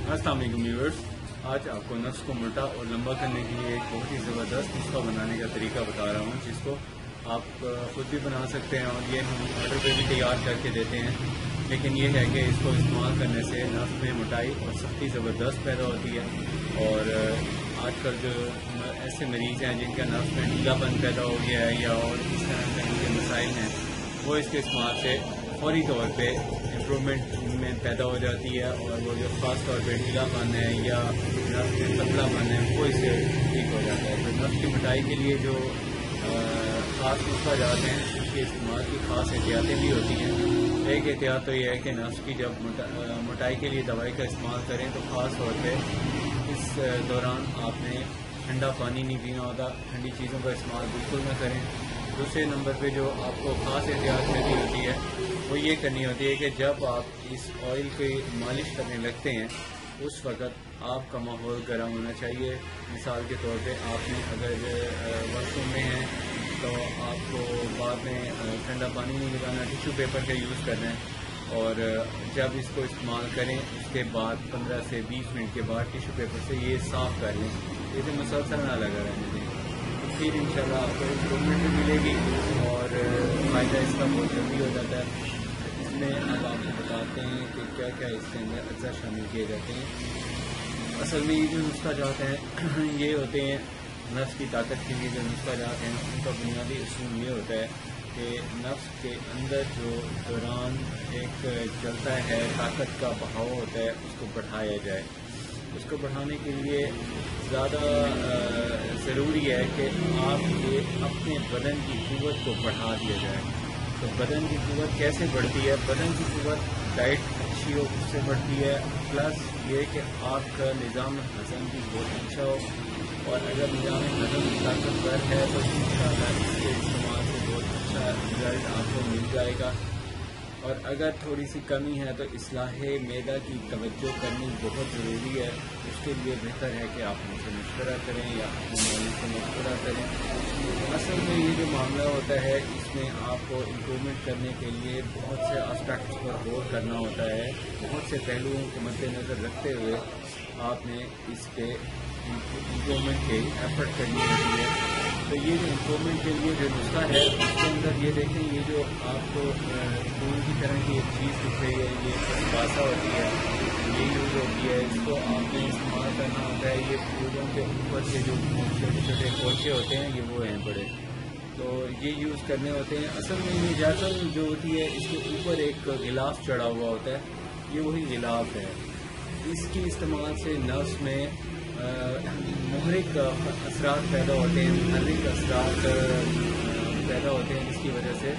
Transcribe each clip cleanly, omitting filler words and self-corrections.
अस्सलाम वालेकुम व्यूअर्स। आज आपको नफ्स को मोटा और लंबा करने के लिए एक बहुत ही ज़बरदस्त नुस्खा बनाने का तरीका बता रहा हूँ, जिसको आप खुद भी बना सकते हैं और ये हम ऑर्डर पे भी तैयार करके देते हैं। लेकिन ये है कि इसको इस्तेमाल करने से नफ्स में मोटाई और सख्ती ज़बरदस्त पैदा होती है। और आजकल जो ऐसे मरीज़ हैं जिनका नफ्स में ढीलापन पैदा हो गया है या और इस तरह के उनके मसाइल हैं, वो इसके इस्तेमाल से फौरी तौर पे इम्प्रूवमेंट में पैदा हो जाती है और वो जो ख़ास तौर पे ढीलापन है या नफ्स में पतलापन है वो इससे ठीक हो जाता है। तो नफ्स की मोटाई के लिए जो ख़ास नुस्खा जाते हैं उसके इस्तेमाल की ख़ास एहतियातें भी होती हैं। एक एहतियात तो ये है कि नफ्स की जब मोटाई के लिए दवाई का इस्तेमाल करें तो ख़ास तौर पर इस दौरान आपने ठंडा पानी नहीं पीना होता, ठंडी चीज़ों का इस्तेमाल बिल्कुल ना करें। दूसरे नंबर पे जो आपको ख़ास एहतियात करनी होती है वो ये करनी होती है कि जब आप इस ऑयल की मालिश करने लगते हैं उस वक़्त आपका माहौल गर्म होना चाहिए। मिसाल के तौर पे आपने अगर वॉशरूम में हैं तो आपको बाद में ठंडा पानी नहीं लगाना, टिश्यू पेपर का यूज़ करना है। और जब इसको इस्तेमाल करें उसके बाद 15 से 20 मिनट के बाद टिश्यू पेपर से ये साफ़ कर लें, इसे मुसलसल ना लगा रहने दें। फिर इंशाल्लाह आपको इम्प्रूवमेंट भी मिलेगी और फ़ायदा इसका बहुत जल्दी हो जाता है। इसमें अब आपको बताते हैं कि क्या क्या इसके अंदर अज्जा शामिल किए जाते हैं। असल में ये जो नुस्खा जात हैं ये होते हैं नफ्स की ताकत के लिए। जो नुस्खा जात हैं उनका बुनियादी उसूल ये होता है कि नफ्स के अंदर जो दौरान एक चलता है ताकत का बहाव होता है उसको बढ़ाया जाए। उसको बढ़ाने के लिए ज़्यादा ज़रूरी है कि आप ये अपने बदन की क़ुव्वत को बढ़ा दिया जाए। तो बदन की क़ुव्वत कैसे बढ़ती है? बदन की क़ुव्वत डाइट अच्छी हो उससे बढ़ती है, प्लस ये कि आपका निज़ाम हज़म भी बहुत अच्छा हो। और अगर निज़ाम हज़म ताकतवर है तो इंशाअल्लाह इसके इस्तेमाल से बहुत अच्छा रिज़ल्ट आपको मिल जाएगा। और अगर थोड़ी सी कमी है तो इस्लाहे मैदा की तवज्जो करनी बहुत ज़रूरी है। उसके लिए बेहतर है कि आप उनसे मशवरा करें या अपने मौलवी से मशवरा करें। असल में ये जो मामला होता है इसमें आपको इम्प्रूवमेंट करने के लिए बहुत से एस्पेक्ट्स पर गौर करना होता है, बहुत से पहलुओं को मद्देनज़र रखते हुए आपने इस पे इम्प्रूवमेंट के एफर्ट करनी होती है। तो ये जो इम्प्रूवमेंट के लिए जो नुस्खा है उसके अंदर ये देखें, ये जो आपको खून की तरह की एक चीज़ दिख रही है ये बासा होती है, ये यूज़ होती है। इसको आपने इस्तेमाल करना होता है। ये फूलों के ऊपर के जो छोटे छोटे पोचे होते हैं ये वो हैं बड़े, तो ये यूज़ करने होते हैं। असल में ये जायफल जो होती है इसके ऊपर एक गिलाफ चढ़ा हुआ होता है, ये वही गिलाफ है। इसके इस्तेमाल से नफ्स में मुहरिक असरात पैदा होते हैं, मुहर्रिक असरात पैदा होते हैं, जिसकी वजह से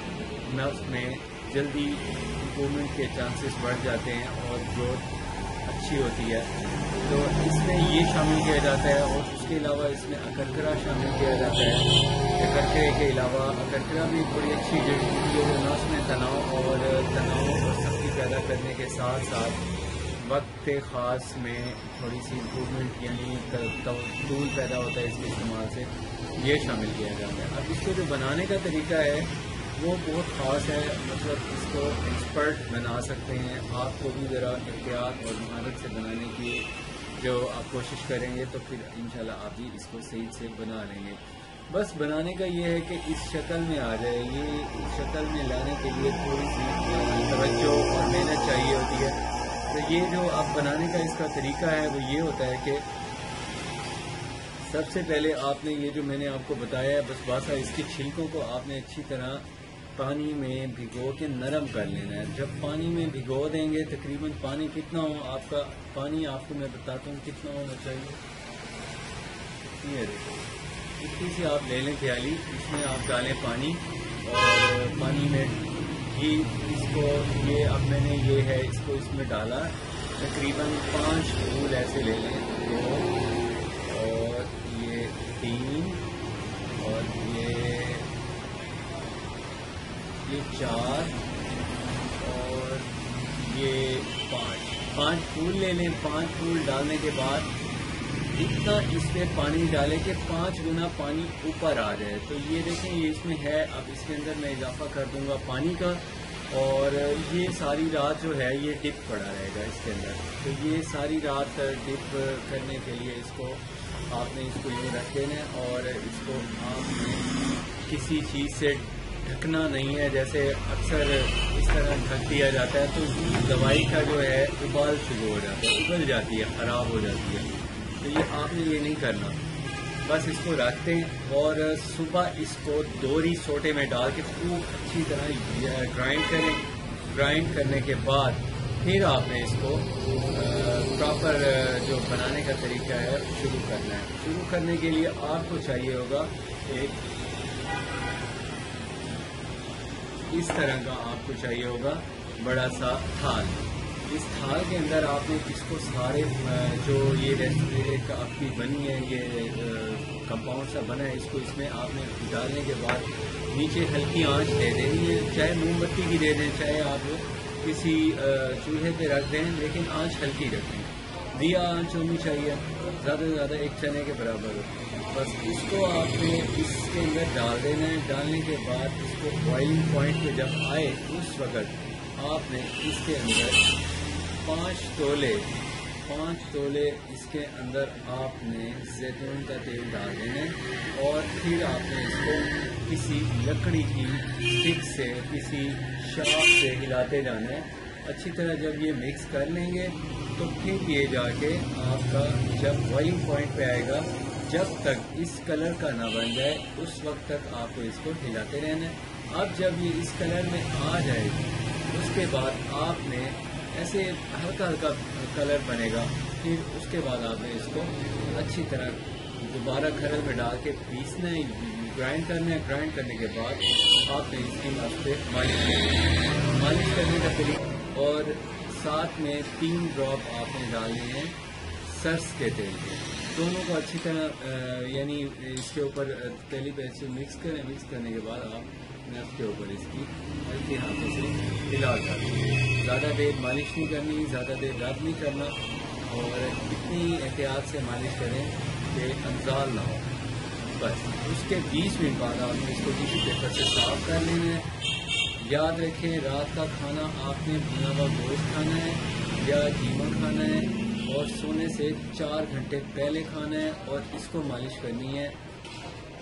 नफ्स में जल्दी इम्प्रूवमेंट के चांसेस बढ़ जाते हैं और ग्रोथ अच्छी होती है। तो इसमें ये शामिल किया जाता है और उसके अलावा इसमें अकरकरा शामिल किया जाता है। अकरकरे के अलावा अकरकरा भी बड़ी अच्छी जड़ी बूटी है जो नफ्स में तनाव और सख्ती पैदा करने के साथ साथ वक्त ख़ास में थोड़ी सी इम्प्रूवमेंट यानी तूल पैदा होता है इसके इस्तेमाल से, ये शामिल किया जाता है। अब इसको जो बनाने का तरीका है वो बहुत ख़ास है, मतलब इसको एक्सपर्ट बना सकते हैं। आपको भी ज़रा एहतियात और महारत से बनाने की जो आप कोशिश करेंगे तो फिर इंशाल्लाह आप भी इसको सही से बना लेंगे। बस बनाने का ये है कि इस शक्ल में आ जाए। ये इस शक्ल में लाने के लिए थोड़ी सी तवज्जो और मेहनत चाहिए होती है। तो ये जो आप बनाने का इसका तरीका है वो ये होता है कि सबसे पहले आपने ये जो मैंने आपको बताया है बस बासा, इसके छिलकों को आपने अच्छी तरह पानी में भिगो के नरम कर लेना है। जब पानी में भिगो देंगे तकरीबन पानी कितना हो आपका, पानी आपको मैं बताता हूँ कितना होना चाहिए। ये देखो इतनी सी आप ले लें प्याली, इसमें आप डालें पानी और पानी में घी। इसको ये अब मैंने ये है इसको इसमें डाला, तकरीबन 5 फूल ऐसे ले लें, 2 और ये 3 और ये 4 और ये 5 फूल ले लें। 5 फूल डालने के बाद इतना इसमें पानी डालें कि 5 गुना पानी ऊपर आ जाए। तो ये देखें ये इसमें है, अब इसके अंदर मैं इजाफा कर दूंगा पानी का اور یہ ساری رات جو ہے یہ ڈپ پڑا رہے گا اس کے اندر. تو یہ ساری رات ڈپ کرنے کے لیے اس کو آپ نے اس کو یوں رکھ دینا ہے اور اس کو آپ نے کسی چیز سے ڈھکنا نہیں ہے. جیسے اکثر اس طرح ڈھک دیا جاتا ہے تو دوائی کا جو ہے ابال شروع ہو جاتا ہے, ابل جاتی ہے, خراب ہو جاتی ہے. تو یہ آپ نے یہ نہیں کرنا, بس اس کو رکھ دیں اور صبح اس کو دوہری سوٹے میں ڈال کے خوب اچھی طرح گرائنڈ کریں. گرائنڈ کرنے کے بعد پھر آپ نے اس کو پراپر جو بنانے کا طریقہ ہے شروع کرنا ہے. شروع کرنے کے لیے آپ کو چاہیے ہوگا ایک اس طرح کا آپ کو چاہیے ہوگا بڑا سا تھال. اس تھال کے اندر آپ نے اس کو سارے جو یہ ریسیپی ایک آپ کی بنی ہے, یہ کمپاؤنڈ سا بنا ہے, اس کو اس میں آپ نے ڈالنے کے بعد نیچے ہلکی آنچ دے دیں. یہ چاہے موم بتی کی دے دیں, چاہے آپ کسی چولہے پہ رکھ دیں, لیکن آنچ ہلکی رکھیں. دیا آنچ ہونی چاہیے, زیادہ سے زیادہ ایک چنے کے برابر ہو. بس اس کو آپ نے اس کے اندر ڈال دینا ہے. ڈالنے کے بعد اس کو بوائلنگ پوائنٹ پہ جب آئے اس وقت آپ نے اس کے اندر 5 تولے اس کے اندر آپ نے زیتون کا تیل ڈال دینا ہے اور پھر آپ نے اس کو کسی لکڑی کی اسٹک سے, کسی شاخ سے ہلاتے جانا ہے اچھی طرح. جب یہ مکس کر لیں گے تو پھر یہ جا کے آپ کا جب بوائلنگ پوائنٹ پہ آئے گا, جب تک اس کلر کا نہ بن جائے اس وقت تک آپ کو اس کو ہلاتے رہنا ہے. اب جب یہ اس کلر میں آ جائے اس کے بعد آپ نے ایسے ہلکا ہلکا کلر بنے گا, پھر اس کے بعد آپ نے اس کو اچھی طرح دوبارہ کھرل میں ڈال کے پیسنا ہے, گرائنڈ کرنا ہے. گرائنڈ کرنے کے بعد آپ نے اس کی واسطے مالش کرنے کا طریقہ, اور ساتھ میں 3 ڈراپ آپ نے ڈالنے ہیں سرس کے تیل کے. دونوں کو اچھی طرح یعنی اس کے اوپر تیلی پہ سے مکس کریں. مکس کرنے کے بعد آپ نے اس کے اوپر اس کی ہلکے ہاتھوں سے ہلا کر, زیادہ دیر مالش نہیں کرنی, زیادہ دیر رب نہیں کرنا, اور اتنی احتیاط سے مالش کریں کہ انزال نہ ہو. بس اس کے 20 منٹ بعد آپ نے اس کو ٹیشو پیپر سے صاف کر لینا ہے. یاد رکھیں رات کا کھانا آپ نے بھنا ہوا گوشت کھانا ہے یا قیمہ کھانا ہے, اور سونے سے 4 گھنٹے پہلے کھانا ہے, اور اس کو مالش کرنی ہے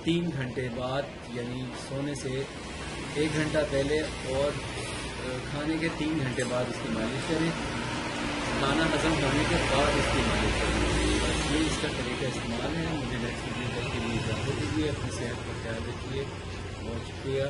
3 گھنٹے بعد, یعنی سونے سے 1 گھنٹہ پہلے اور کھانے کے 3 گھنٹے بعد اس کی مالش کریں. کھانا ہضم ہونے کے بعد اس کی مالش کریں. بس یہ اس کا طریقہ استعمال ہے. مجھے نیکسٹ ویڈیو کے لیے اجازت دیجیے. اپنی صحت کا خیال رکھیے. بہت شکریہ.